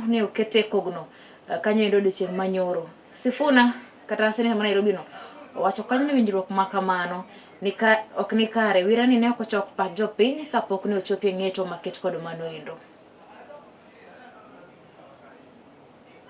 no ne okete kogno kanyo endo odiochieng' manyoro. Sifuna kata seneta ma Nairobi no owacho kanyo ni winjruok ma kamano ok ni kare, wirani ne ok ochok pach jopiny kapok ne ochopie ng'eto maket kod mano endo.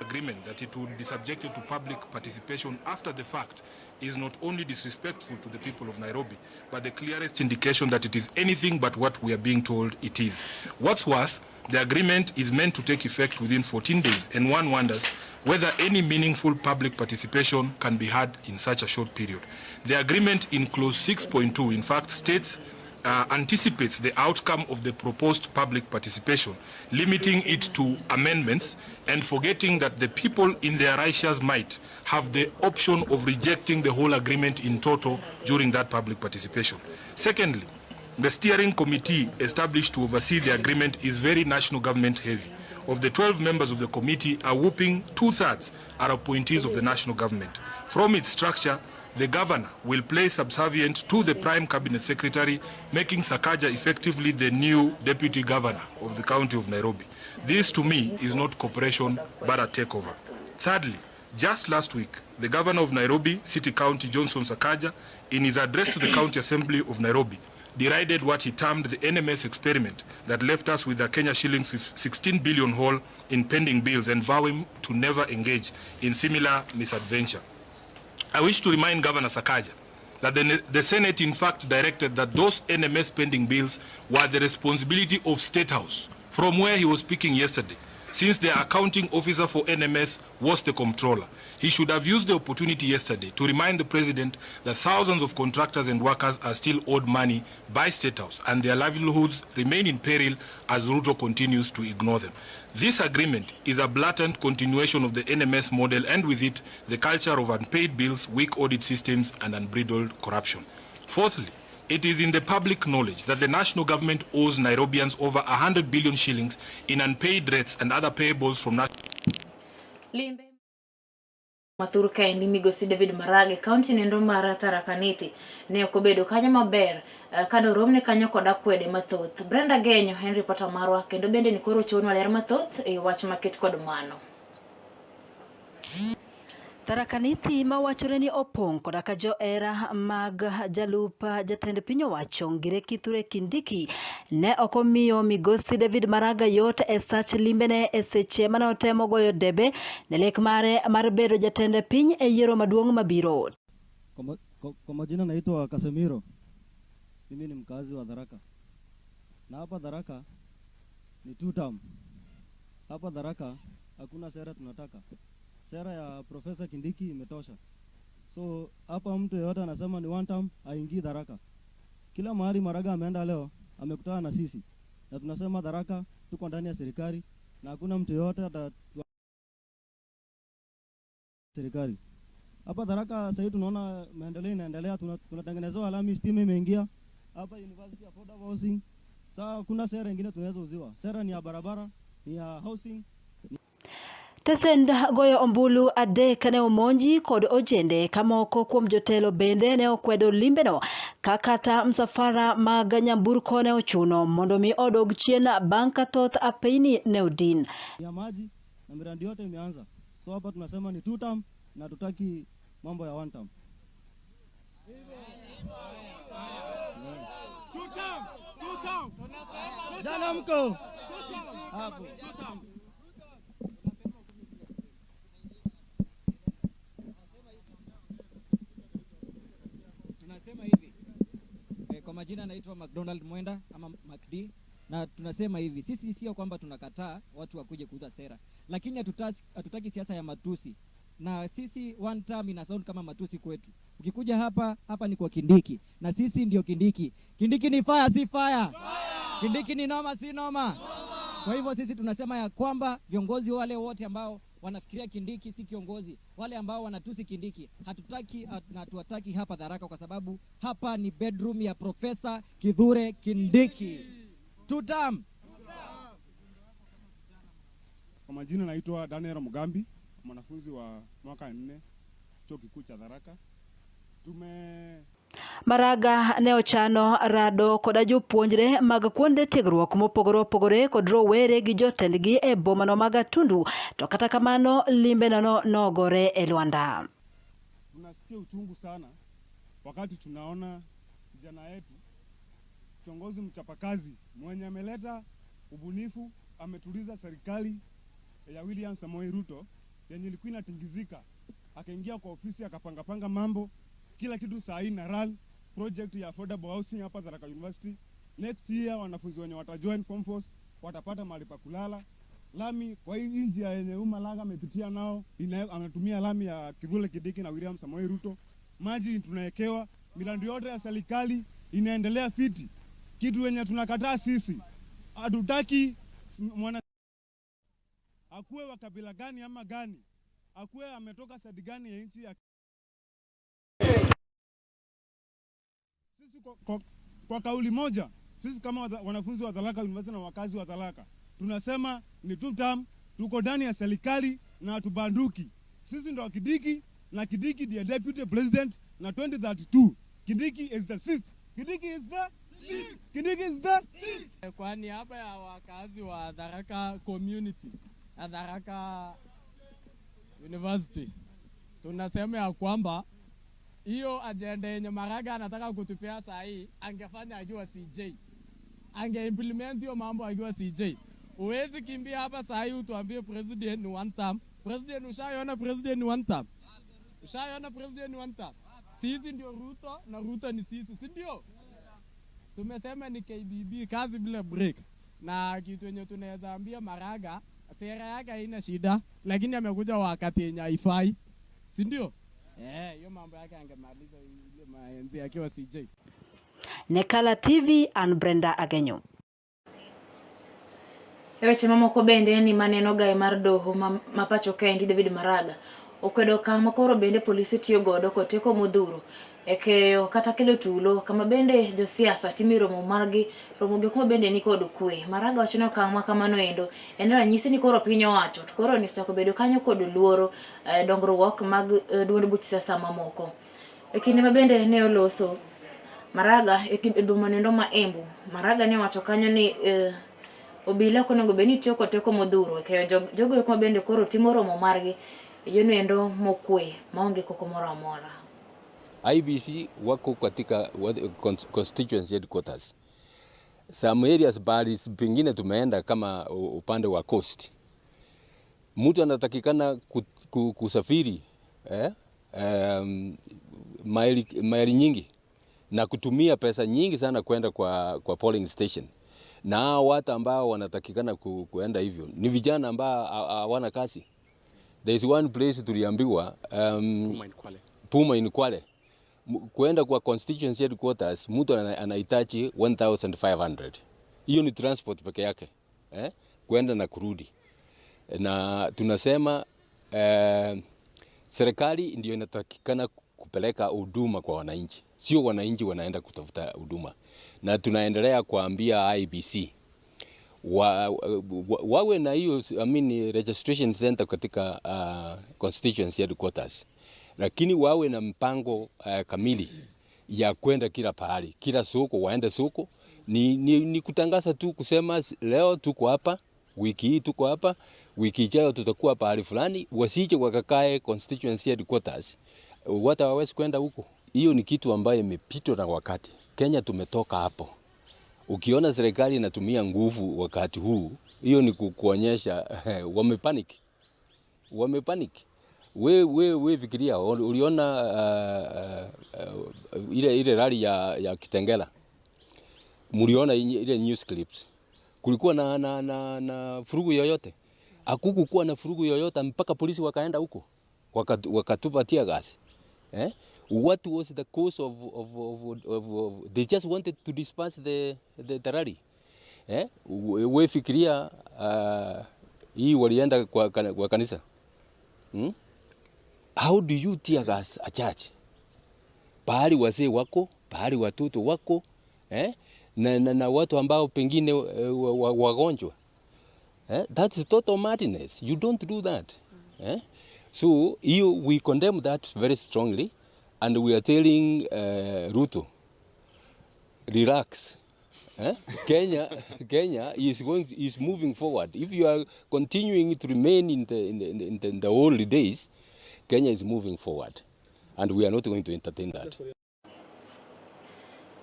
Agreement that it would be subjected to public participation after the fact is not only disrespectful to the people of Nairobi, but the clearest indication that it is anything but what we are being told it is. What's worse, the agreement is meant to take effect within 14 days, and one wonders whether any meaningful public participation can be had in such a short period. The agreement in clause 6.2, in fact, states anticipates the outcome of the proposed public participation, limiting it to amendments and forgetting that the people in their righteous might have the option of rejecting the whole agreement in total during that public participation. Secondly, the steering committee established to oversee the agreement is very national government heavy. Of the 12 members of the committee, a whopping 2/3 are appointees of the national government. From its structure, the governor will play subservient to the prime cabinet secretary, making Sakaja effectively the new deputy governor of the county of Nairobi. This, to me, is not cooperation, but a takeover. Thirdly, just last week, the governor of Nairobi City County, Johnson Sakaja, in his address to the County Assembly of Nairobi, derided what he termed the NMS experiment that left us with a Kenya shillings 16 billion hole in pending bills and vowing to never engage in similar misadventure. I wish to remind Governor Sakaja that the Senate in fact directed that those NMS pending bills were the responsibility of State House, from where he was speaking yesterday, since the accounting officer for NMS was the comptroller. He should have used the opportunity yesterday to remind the president that thousands of contractors and workers are still owed money by State House and their livelihoods remain in peril as Ruto continues to ignore them. This agreement is a blatant continuation of the NMS model and with it, the culture of unpaid bills, weak audit systems and unbridled corruption. Fourthly, it is in the public knowledge that the national government owes Nairobians over 100 billion shillings in unpaid rates and other payables from national... Mathur kaendi migosi David Marage county nendo mar Tharaka Nithi ne okobedo kanyo maber kano romne kanyo koda kwede mathoth. Brenda Genyo en reporter marwa kendo bende ni koro chonwa ler mathoth e wach maket kod mano. Tharaka Nithi mawachore ni opong' koda ka joera mag jalup jatend piny owacho Ngire Kithure Kindiki ne okomiyo migosi David Maraga yot e sach limbene e seche mane otemo goyo debe ne lek mare mar bedo jatend piny e yiero maduong' mabiro. Kwa majina naitwa Casemiro. Mimi ni mkazi wa Tharaka. Na hapa Tharaka ni 2 term. Hapa Tharaka hakuna sera tunataka. Sera ya Profesa Kindiki imetosha. So hapa mtu yeyote anasema ni 1 term haingii Tharaka. Kila mahali Maraga ameenda leo amekutana na sisi. Na tunasema Tharaka tuko ndani ya serikali na hakuna mtu yeyote ata serikali. Hapa Tharaka sasa tunaona maendeleo inaendelea, tunatengenezewa alami, stima imeingia. Hapa University Affordable Housing. Sasa kuna sera nyingine tunaweza uziwa. Sera ni ya barabara, ni ya housing. Tesend goyo ombulu adek ne omonji kod ojende kamoko kuom jotelo bende ne okwedo limbeno kakata msafara mag nyamburko ne ochuno mondo mi odog chien bang' ka thoth apeyni ne odin. Ya maji na miradi yote imeanza. So hapa tunasema ni 2 term na tutaki mambo ya 1 term. 2 term. Jana mko hapo. Tunasema hivi. Kwa majina naitwa McDonald Mwenda ama McD, na tunasema hivi, sisi sio kwamba tunakataa watu wakuje kuuza sera, lakini hatutaki siasa ya matusi. Na sisi 1 term ina sound kama matusi kwetu. Ukikuja hapa ni kwa Kindiki, na sisi ndio Kindiki. Kindiki ni fire si fire. Kindiki ni noma si noma. Kwa hivyo sisi tunasema ya kwamba viongozi wale wote ambao wanafikiria Kindiki si kiongozi, wale ambao wanatusi Kindiki, hatutaki na tuwataki hapa Tharaka, kwa sababu hapa ni bedroom ya Profesa Kithure Kindiki. 2 term. Kwa majina naitwa Daniel Mugambi, mwanafunzi wa mwaka 4 chuo kikuu cha Tharaka. Maraga ne ochano rado koda jopuonjre mag kuonde tiegruok mopogore opogore kod rowere gi jotendgi e bomano mag Gatundu, to kata kamano limbe nogore e lwanda. Tunasikia uchungu sana wakati tunaona kijana yetu kiongozi mchapakazi mwenye ameleta ubunifu, ametuliza serikali ya William Samoei Ruto yenye ilikuwa inatingizika, akaingia kwa ofisi akapanga mambo, kila kitu saa hii na run project ya affordable housing hapa Tharaka University. Next year wanafunzi wenye watajoin form force watapata mahali pa kulala. Lami kwa hii njia yenye Malanga amepitia nao, anatumia lami ya Kithure Kindiki na William Samoei Ruto. Maji tunawekewa, miradi yote ya serikali inaendelea fiti. Kitu wenye tunakataa sisi, hatutaki mwana akuwe wa kabila gani ama gani, akuwe ametoka sadi gani ya nchi ya sisi kwa kauli moja, sisi kama wanafunzi wa Tharaka University na wakazi wa Tharaka tunasema ni 2 term, tuko ndani ya serikali na hatubanduki. Sisi ndo Kindiki na Kindiki ndiye deputy president na 2032 Kindiki is the 6th. Kindiki is the 6th. Kindiki is the 6th. Kwa niaba ya wakazi wa Tharaka community na Tharaka University tunasema ya kwamba hiyo agenda yenye Maraga anataka kutupea saa hii angefanya ajua CJ, angeimplement hiyo mambo ajua CJ. Uwezi kimbia hapa saa hii utuambie president ni 1 term. President ushaona president ni 1 term? Ushaona president ni 1 term? Sisi ndio Ruto na Ruto ni sisi, si ndio? Tumesema ni KBB, kazi bila break. Na kitu yenye tunaweza ambia Maraga, sera yake haina shida, lakini amekuja wakati yenye haifai, si ndio? Hiyo mambo yake angemaliza ile maenzi akiwa CJ. Nekala TV and Brenda Agenyo. Weche mamoko bende ni maneno gae mar doho mapacho kendi David Maraga okwedo kama koro bende polisi tiyo godo koteko modhuro ekeyo kata kelo tulo kama bende josiasa timiro margi romoge kuma bende ni kod kwe. Maraga wachono kama kamano endo en ranyisi ni koro piny owacho to koro nisako bedo kanyo kod luoro dongruok mag duond buch siasa mamoko. Kinde mabende ne oloso Maraga e bomanendo ma Embu, Maraga ne wacho kanyo ni obila konego beni tiyo koteko modhuro keyo jogo kuma bende koro timo romo margi yono endo mokwe maonge koko moro amora. IBC wako katika constituency headquarters. Some areas bali pengine tumeenda kama upande wa coast. Mtu anatakikana kusafiri maili nyingi na kutumia pesa nyingi sana kwenda kwa polling station. Na watu ambao wanatakikana kuenda hivyo ni vijana ambao hawana kazi. There is one place tuliambiwa Puma in Kwale. Kuenda kwa constituency headquarters mtu anahitaji 1500. Hiyo ni transport peke yake. Kuenda na kurudi. Na tunasema serikali ndio inatakikana kupeleka huduma kwa wananchi. Sio wananchi wanaenda kutafuta huduma. Na tunaendelea kuambia IBC wawe na hiyo registration center katika constituency headquarters. Lakini wawe na mpango kamili ya kwenda kila pahali, kila soko, waende soko. Ni kutangaza tu kusema leo tuko hapa, wiki hii tuko hapa, wiki ijayo tutakuwa pahali fulani, wasije wakakae constituency headquarters. Watu hawawezi kwenda huko. Hiyo ni kitu ambayo imepitwa na wakati. Kenya tumetoka hapo. Ukiona serikali inatumia nguvu wakati huu, hiyo ni kuonyesha wamepanic. Wamepanic. We fikiria uliona ile rally ya Kitengela. Mliona ile news clips. Kulikuwa na furugu yoyote? Hakukuwa na furugu yoyote mpaka polisi wakaenda huko. Wakatupa tear gas. What was the cause of they just wanted to disperse the rally? We fikiria hii walienda kwa kanisa. How do you tear gas a church? Pahali wazee wako, pahali watoto wako, na watu ambao pengine wagonjwa. That's total madness. You don't do that. So we condemn that very strongly. And we are telling Ruto, relax. Kenya is moving forward. If you are continuing to remain in the old days, Kenya is moving forward, and we are not going to entertain that.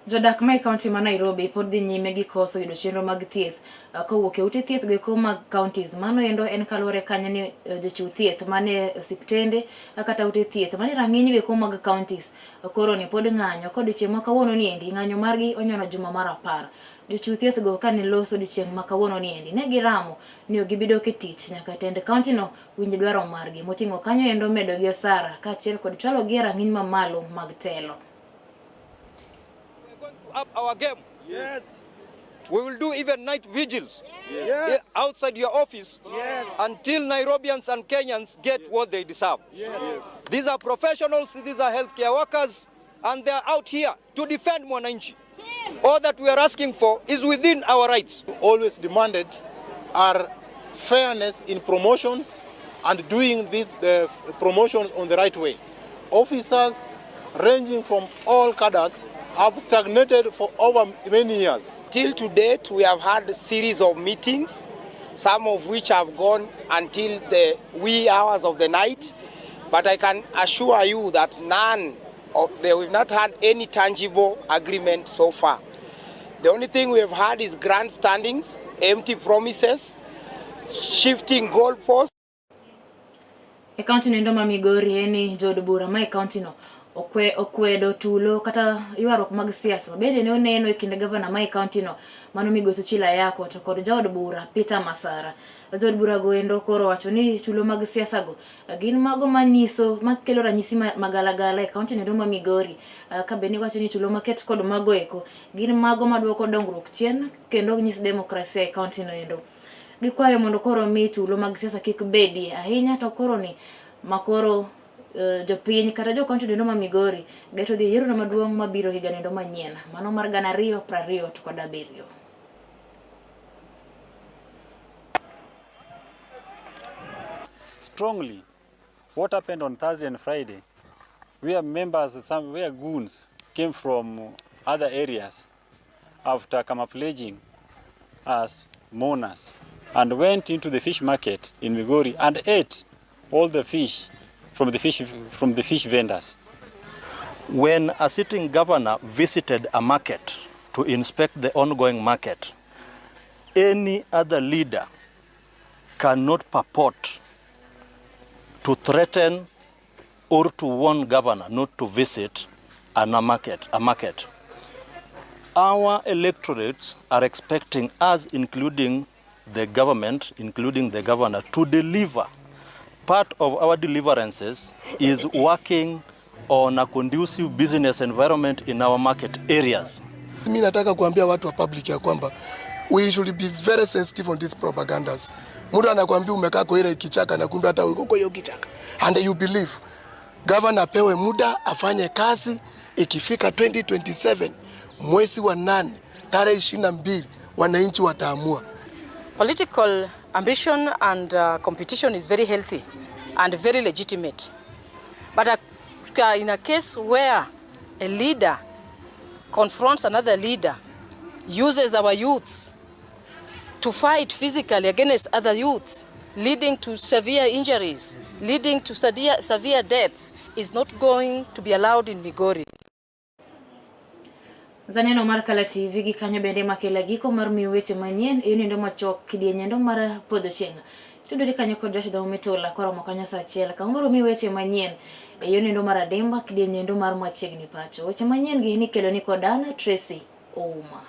Jodak mai county ma Nairobi pod dhi nyime gi koso yudo chenro mag thieth kowuok e ute thieth go mag counties. Mano endo en kaluwore kanyo ni jochiw thieth mane osiptende kata ute thieth mane rang'iny go mag counties koro ni pod ng'anyo kod chieng' ma kawuono ni endi ng'anyo margi onyono juma mar 10. Jochiw thieth go kane loso chieng' ma kawuono ni endi ne giramo ni gibido ke tich nyaka tend county no winj dwaro margi moting'o kanyo endo medo gi osara kaachiel kod chwalo gi rang'iny mamalo mag telo. Up our game. Yes. We will do even night vigils outside your office until Nairobians and Kenyans get what they deserve. These are professionals, these are healthcare workers, and they are out here to defend Mwananchi. All that we are asking for is within our rights. Always demanded are fairness in promotions and doing these promotions on the right way. Officers ranging from all cadres have stagnated for over many years. Till to date, we have had a series of meetings, some of which have gone until the wee hours of the night. But I can assure you that we've not had any tangible agreement so far. The only thing we have had is grandstandings, empty promises, shifting goalposts. E county nendo ma Migori eni jod bura ma e county no okwedo tulo kata ywarruok mag siasa bende ne oneno e kinde governor ma e county no mano Migosi Chila Yako to kod jaod bura Peter Masara. Jod bura go endo koro wacho ni tulo mag siasa go gin mago manyiso makelo ranyisi magalagala e county nendo ma Migori ka bende wacho ni tulo maket kod mago eko gin mago maduoko dongruok chien kendo nyis demokrasia e county no endo. Gikwayo mondo koro mi tulo mag siasa kik bedi ahinya to koro ni makoro jopiny kata jo county nendo ma Migori geto dhi yiero maduong' mabiro higa nendo manyien mano mar 2027 to kod 7. Strongly what happened on Thursday and Friday, where where goons came from other areas after camouflaging as mourners and went into the fish market in Migori and ate all the fish from the fish vendors. When a sitting governor visited a market to inspect the ongoing market, any other leader cannot purport to threaten or to warn governor not to visit a market. Our electorates are expecting us, including the government, including the governor, to deliver. Part of our deliverances is working on a conducive business environment in our market areas. Mimi nataka kuambia watu wa public ya kwamba we should be very sensitive on these propagandas. Mtu anakuambia umekaa kwa ile kichaka na kumbe hata uko kwa hiyo kichaka. And you believe governor apewe muda afanye kazi, ikifika 2027 mwezi wa 8 tarehe 22 wananchi wataamua. Political ambition and competition is very healthy and very legitimate. But in a case where a leader confronts another leader, uses our youths to fight physically against other youths, leading to severe injuries, leading to severe deaths, is not going to be allowed in Migori. Zaneno mar Kala TV gi kanyo bende makela giko mar miweche manyien yoni ndo machok kidienye ndo mar podho chieng'. Tudori kanyo kod Josh Dhaumetola koro mokanya saa achiel kamoro miweche manyien yoni ndo mar ademba kidienye ndo mar machiegni pacho. Weche manyien gi ni kelo ni kod Ana Tracy Ouma.